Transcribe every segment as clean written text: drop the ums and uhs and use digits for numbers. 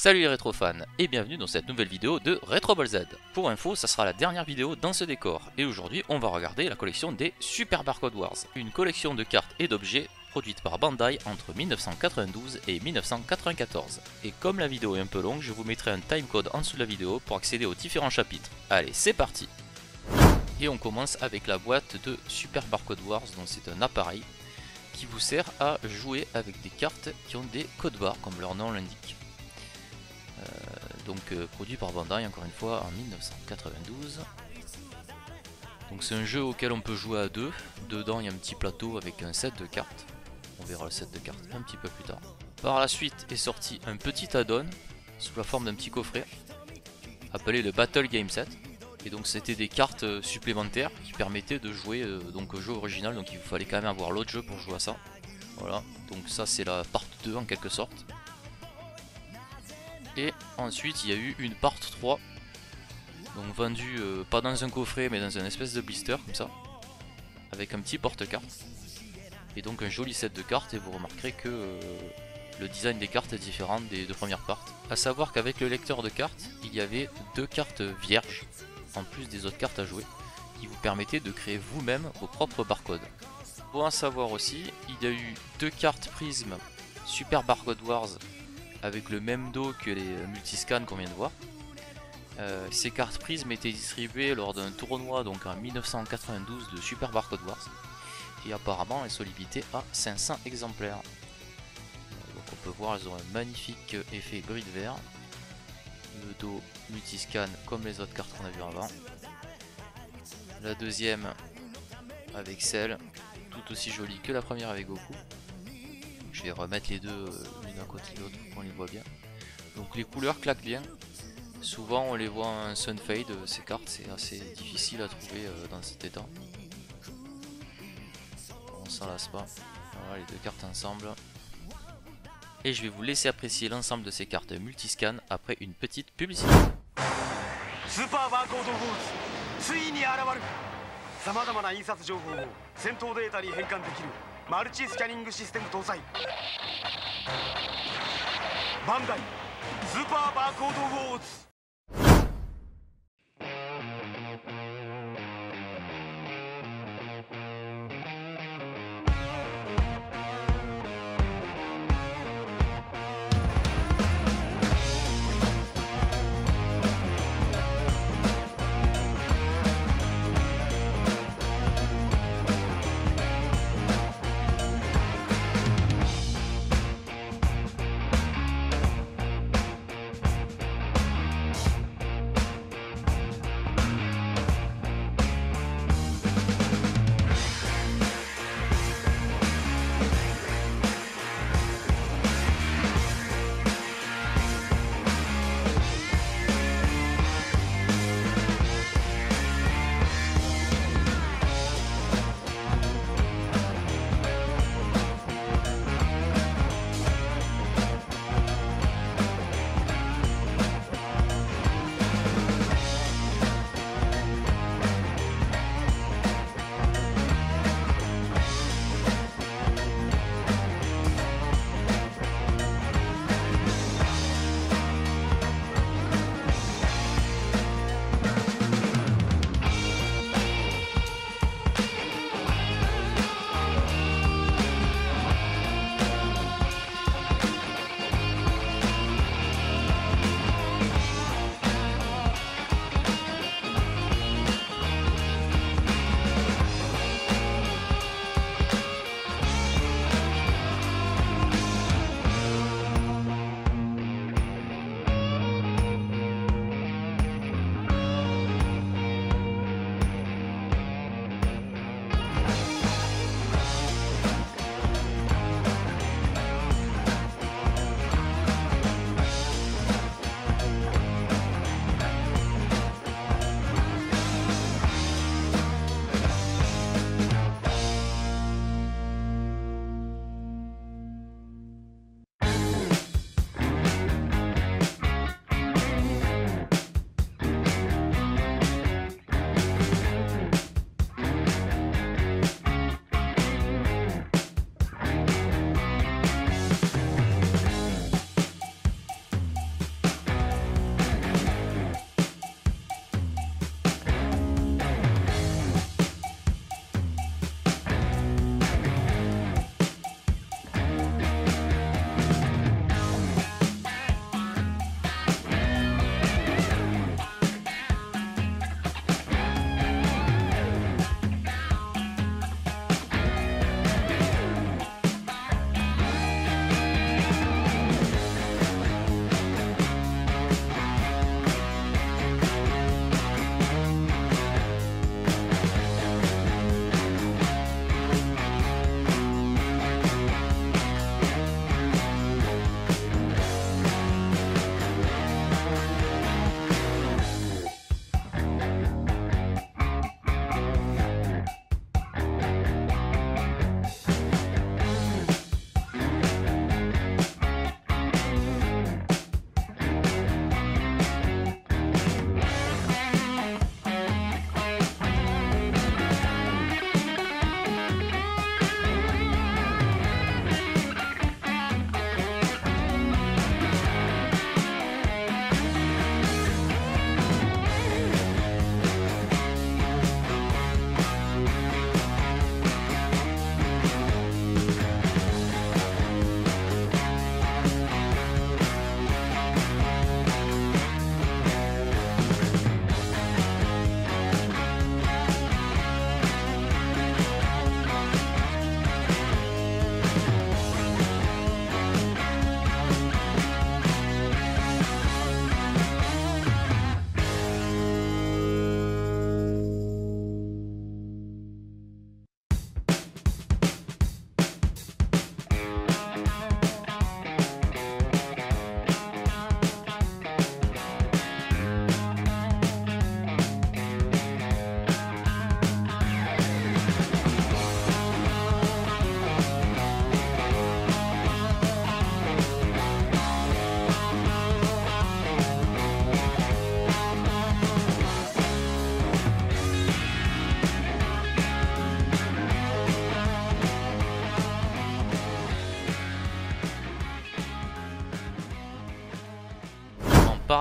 Salut les rétrofans et bienvenue dans cette nouvelle vidéo de Retro Ball Z. Pour info, ça sera la dernière vidéo dans ce décor et aujourd'hui on va regarder la collection des Super Barcode Wars, une collection de cartes et d'objets produite par Bandai entre 1992 et 1994. Et comme la vidéo est un peu longue, je vous mettrai un timecode en dessous de la vidéo pour accéder aux différents chapitres. Allez, c'est parti! Et on commence avec la boîte de Super Barcode Wars, donc c'est un appareil qui vous sert à jouer avec des cartes qui ont des codes barres comme leur nom l'indique. Produit par Bandai encore une fois en 1992. Donc c'est un jeu auquel on peut jouer à deux. Dedans il y a un petit plateau avec un set de cartes. On verra le set de cartes un petit peu plus tard. Par la suite est sorti un petit add-on sous la forme d'un petit coffret appelé le Battle Game Set. Et donc c'était des cartes supplémentaires qui permettaient de jouer au jeu original. Donc il vous fallait quand même avoir l'autre jeu pour jouer à ça. Voilà, donc ça c'est la part 2 en quelque sorte. Et ensuite il y a eu une part 3, donc vendue pas dans un coffret mais dans un espèce de blister comme ça, avec un petit porte-carte. Et donc un joli set de cartes et vous remarquerez que le design des cartes est différent des deux premières parts. A savoir qu'avec le lecteur de cartes, il y avait deux cartes vierges, en plus des autres cartes à jouer, qui vous permettaient de créer vous-même vos propres barcodes. Pour en savoir aussi, il y a eu deux cartes prismes Super Barcode Wars avec le même dos que les multiscans qu'on vient de voir. Ces cartes prismes étaient distribuées lors d'un tournoi donc en 1992 de Super Barcode Wars et apparemment elles sont limitées à 500 exemplaires. Donc on peut voir, elles ont un magnifique effet gris de vert, le dos multiscan comme les autres cartes qu'on a vu avant. La deuxième avec celle tout aussi jolie que la première avec Goku. Je vais remettre les deux l'une à côté de l'autre pour qu'on les voit bien. Donc les couleurs claquent bien. Souvent on les voit en Sunfade, ces cartes c'est assez difficile à trouver dans cet état. On s'en lasse pas. Voilà les deux cartes ensemble. Et je vais vous laisser apprécier l'ensemble de ces cartes multiscan après une petite publicité. Super Barcode Wars ついに現る。さまざまな印刷情報を戦闘データに変換できるマルチスキャニングシステム搭載バンダイスーパーバーコードウォーズ。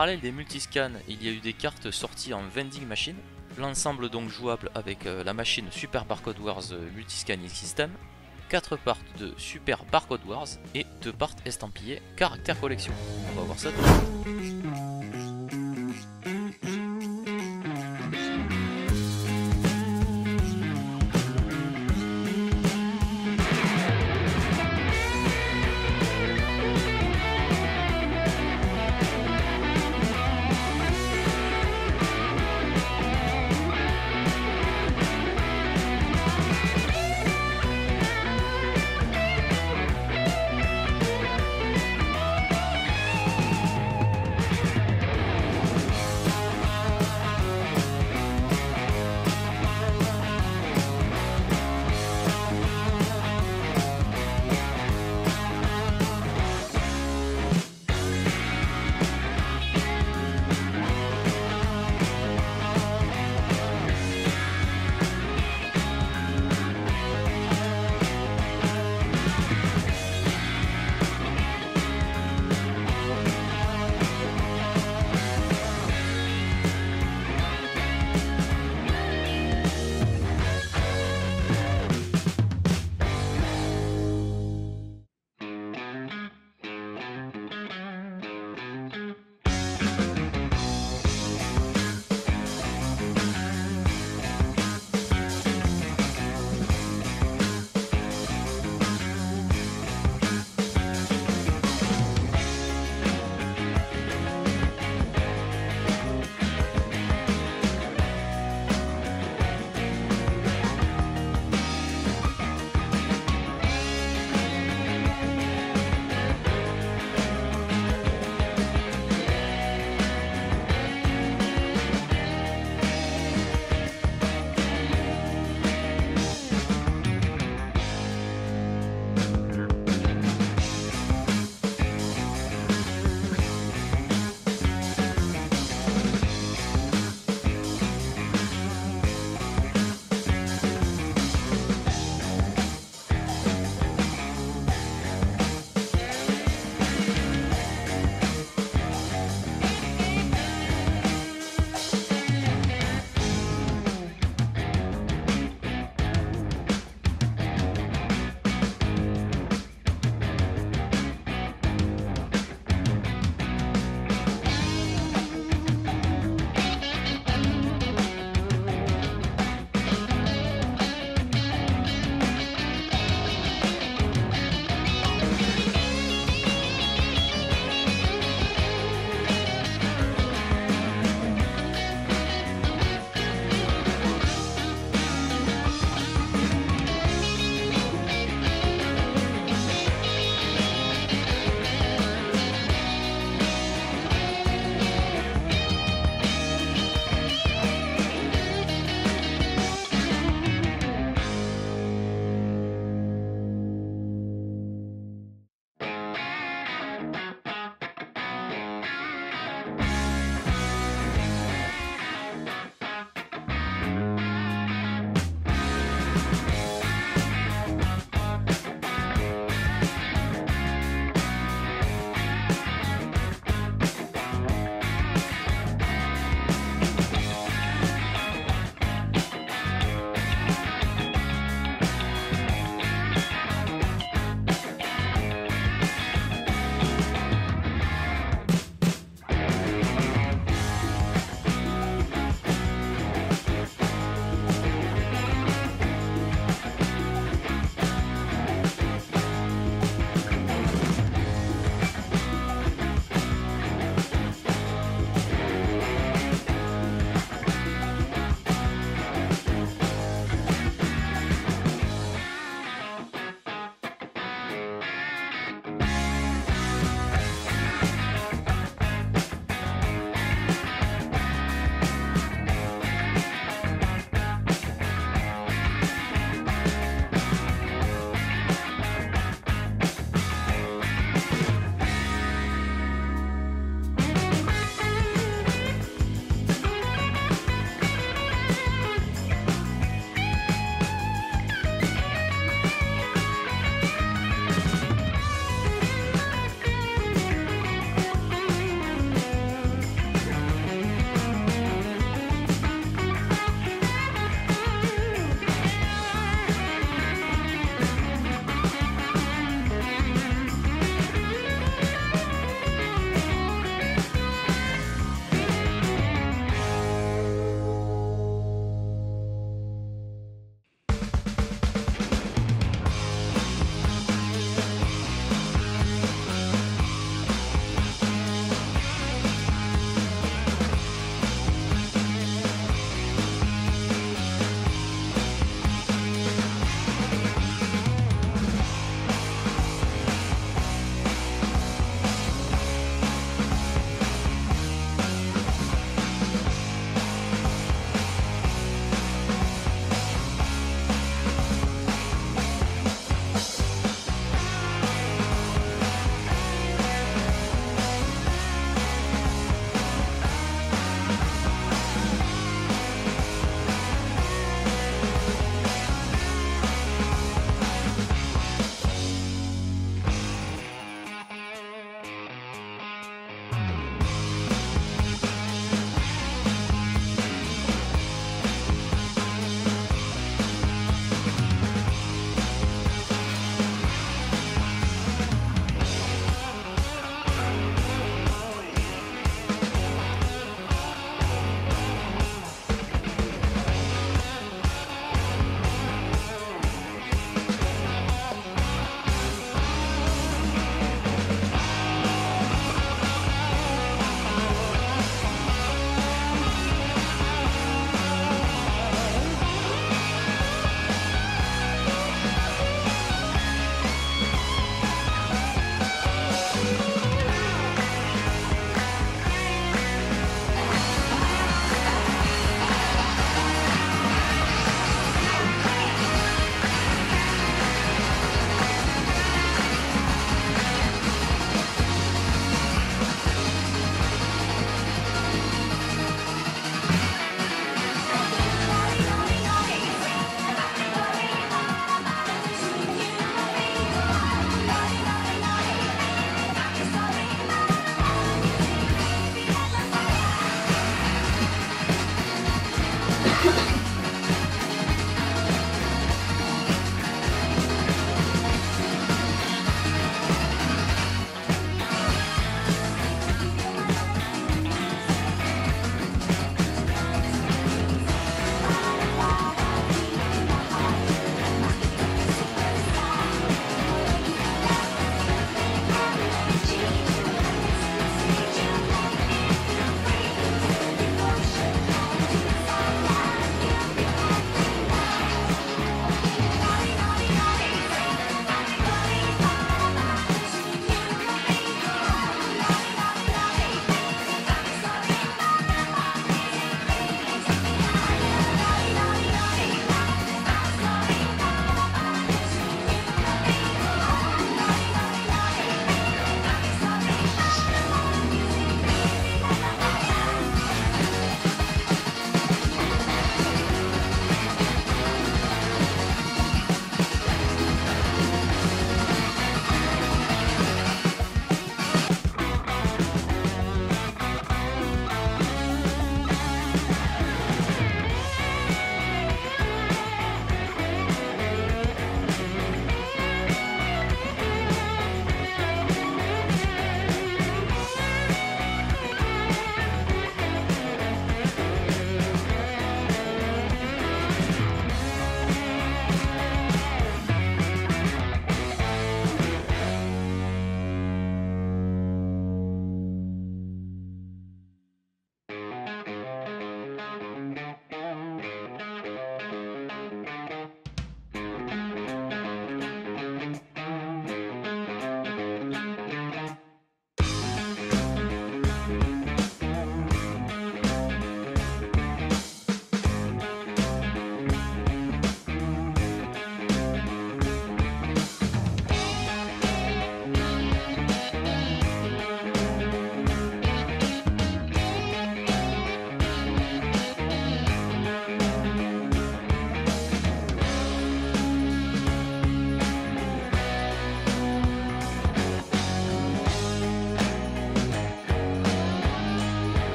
parallèle des multiscans, il y a eu des cartes sorties en vending machine. L'ensemble donc jouable avec la machine Super Barcode Wars Multiscanning System, 4 parts de Super Barcode Wars et 2 parts estampillées Caractère Collection. On va voir ça tout de suite.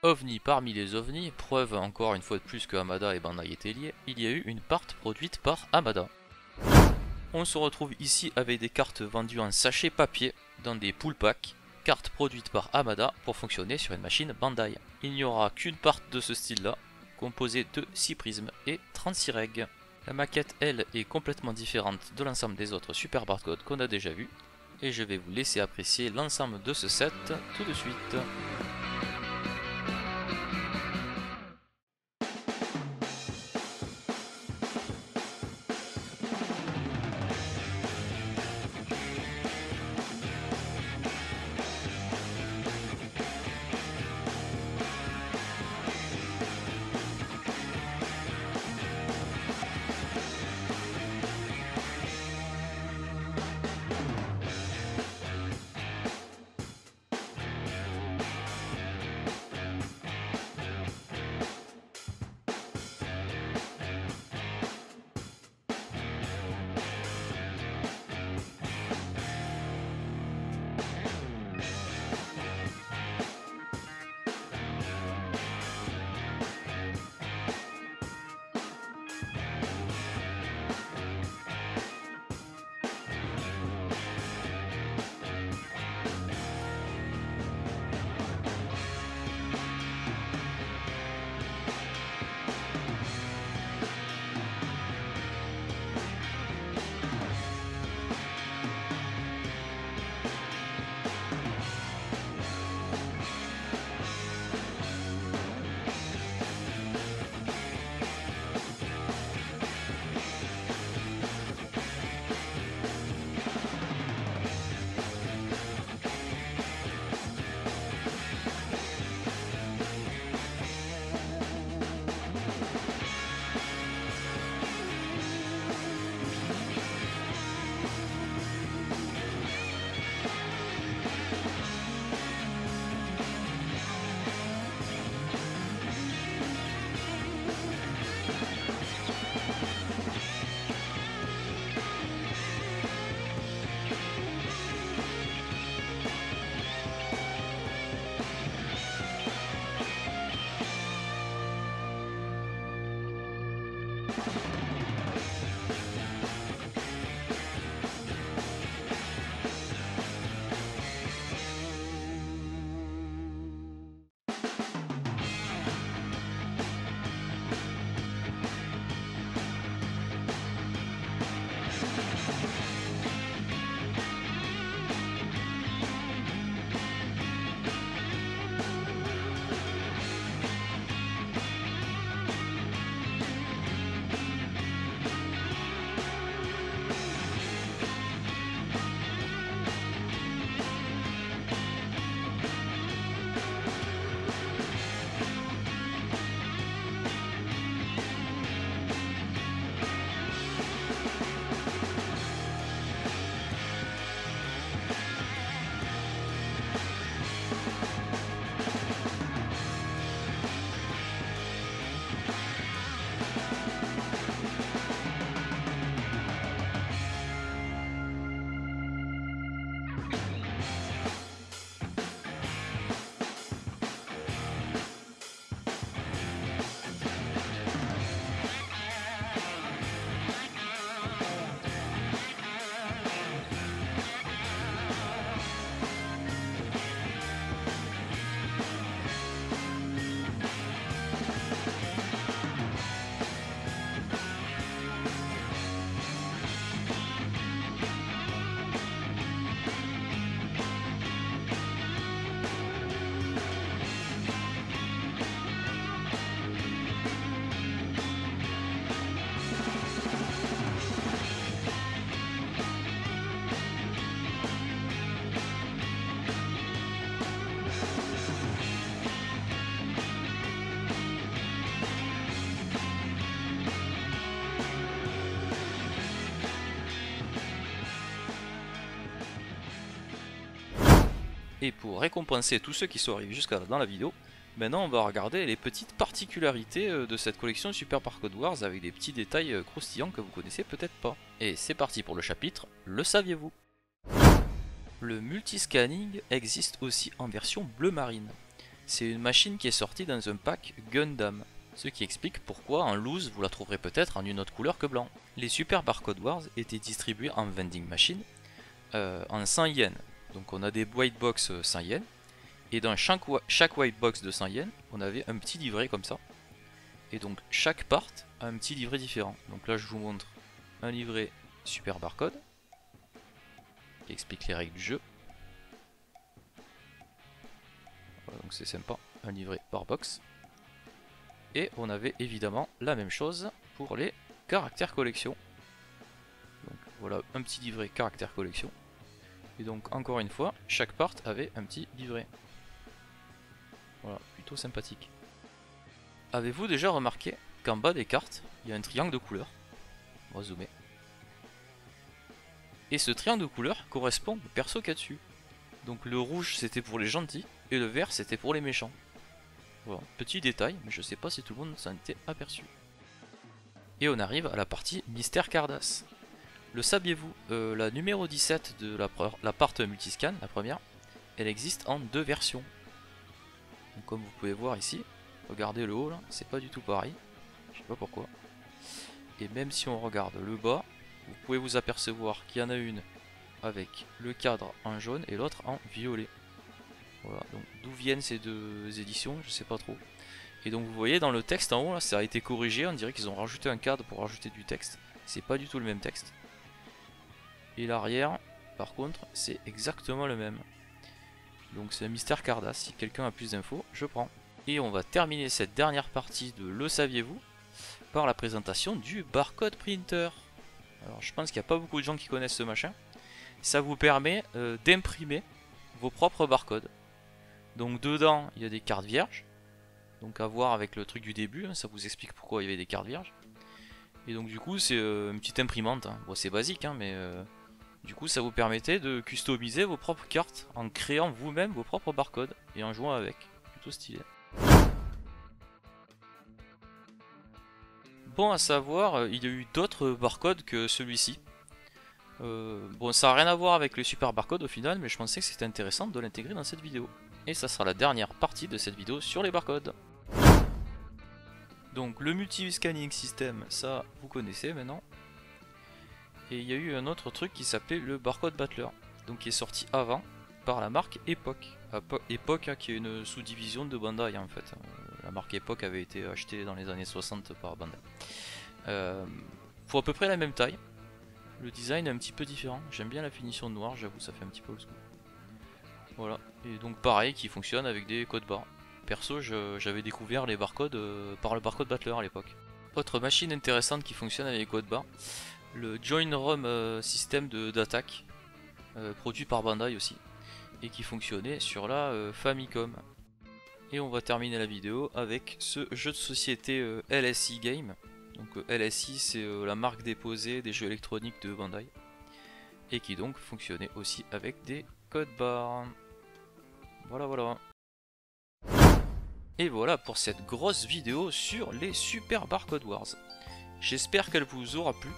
OVNI parmi les ovnis, preuve encore une fois de plus que Hamada et Bandai étaient liés, il y a eu une part produite par Hamada. On se retrouve ici avec des cartes vendues en sachet papier dans des pool packs, cartes produites par Hamada pour fonctionner sur une machine Bandai. Il n'y aura qu'une part de ce style là, composée de 6 prismes et 36 règles. La maquette elle est complètement différente de l'ensemble des autres super barcodes qu'on a déjà vu, et je vais vous laisser apprécier l'ensemble de ce set tout de suite. Et pour récompenser tous ceux qui sont arrivés jusqu'à là dans la vidéo, maintenant on va regarder les petites particularités de cette collection Super Barcode Wars avec des petits détails croustillants que vous connaissez peut-être pas. Et c'est parti pour le chapitre, le saviez-vous? Le multiscanning existe aussi en version bleu marine. c'est une machine qui est sortie dans un pack Gundam. Ce qui explique pourquoi en loose vous la trouverez peut-être en une autre couleur que blanc. Les Super Barcode Wars étaient distribués en vending machine en 100 yens. Donc on a des white box 100 yens. Et dans chaque white box de 100 yens, on avait un petit livret comme ça. Et donc chaque part a un petit livret différent. Donc là je vous montre un livret Super Barcode qui explique les règles du jeu. Voilà, donc c'est sympa, un livret par box. Et on avait évidemment la même chose pour les caractères collection. Donc voilà un petit livret caractère collection. Et donc encore une fois, chaque part avait un petit livret. Voilà, plutôt sympathique. Avez-vous déjà remarqué qu'en bas des cartes, il y a un triangle de couleurs? On va zoomer. Et ce triangle de couleurs correspond au perso qu'il y a dessus. Donc le rouge c'était pour les gentils et le vert c'était pour les méchants. Voilà, petit détail, mais je sais pas si tout le monde s'en était aperçu. Et on arrive à la partie Mystère Cardass. Le saviez-vous, la numéro 17 de la part multiscan, la première, elle existe en deux versions. Donc, comme vous pouvez voir ici, regardez le haut là, c'est pas du tout pareil. Je sais pas pourquoi. Et même si on regarde le bas, vous pouvez vous apercevoir qu'il y en a une avec le cadre en jaune et l'autre en violet. Voilà, donc d'où viennent ces deux éditions, je sais pas trop. Et donc vous voyez dans le texte en haut là, ça a été corrigé, on dirait qu'ils ont rajouté un cadre pour rajouter du texte. C'est pas du tout le même texte. Et l'arrière, par contre, c'est exactement le même. Donc c'est un Mystère Cardass, si quelqu'un a plus d'infos, je prends. Et on va terminer cette dernière partie de Le saviez-vous par la présentation du barcode printer. Alors je pense qu'il n'y a pas beaucoup de gens qui connaissent ce machin. Ça vous permet d'imprimer vos propres barcodes. Donc dedans il y a des cartes vierges. Donc à voir avec le truc du début, hein, ça vous explique pourquoi il y avait des cartes vierges. Et donc du coup c'est une petite imprimante, hein. Bon c'est basique hein, mais du coup ça vous permettait de customiser vos propres cartes en créant vous-même vos propres barcodes et en jouant avec. Plutôt stylé. Bon à savoir, il y a eu d'autres barcodes que celui-ci. Bon ça n'a rien à voir avec le super barcode au final, mais je pensais que c'était intéressant de l'intégrer dans cette vidéo. Et ça sera la dernière partie de cette vidéo sur les barcodes. Donc le multi-scanning system, ça vous connaissez maintenant. Et il y a eu un autre truc qui s'appelait le barcode battler, donc qui est sorti avant par la marque Epoch. Epoch hein, qui est une sous-division de Bandai en fait. La marque Epoch avait été achetée dans les années 60 par Bandai. Faut à peu près la même taille. Le design est un petit peu différent. J'aime bien la finition noire, j'avoue, ça fait un petit peu old school. Voilà, et donc pareil, qui fonctionne avec des codes barres. Perso, j'avais découvert les barcodes par le barcode battler à l'époque. Autre machine intéressante qui fonctionne avec les codes barres, le Join ROM système d'attaque, produit par Bandai aussi, et qui fonctionnait sur la Famicom. Et on va terminer la vidéo avec ce jeu de société LSI Game. Donc LSI c'est la marque déposée des jeux électroniques de Bandai, et qui donc fonctionnait aussi avec des codes barres. Voilà. Et voilà pour cette grosse vidéo sur les Super Barcode Wars. J'espère qu'elle vous aura plu.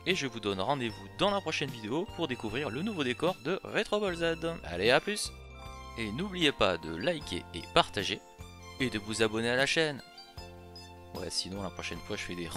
Et je vous donne rendez-vous dans la prochaine vidéo pour découvrir le nouveau décor de Retro Ball Z. Allez, à plus! Et n'oubliez pas de liker et partager, et de vous abonner à la chaîne. Ouais, sinon la prochaine fois je fais des...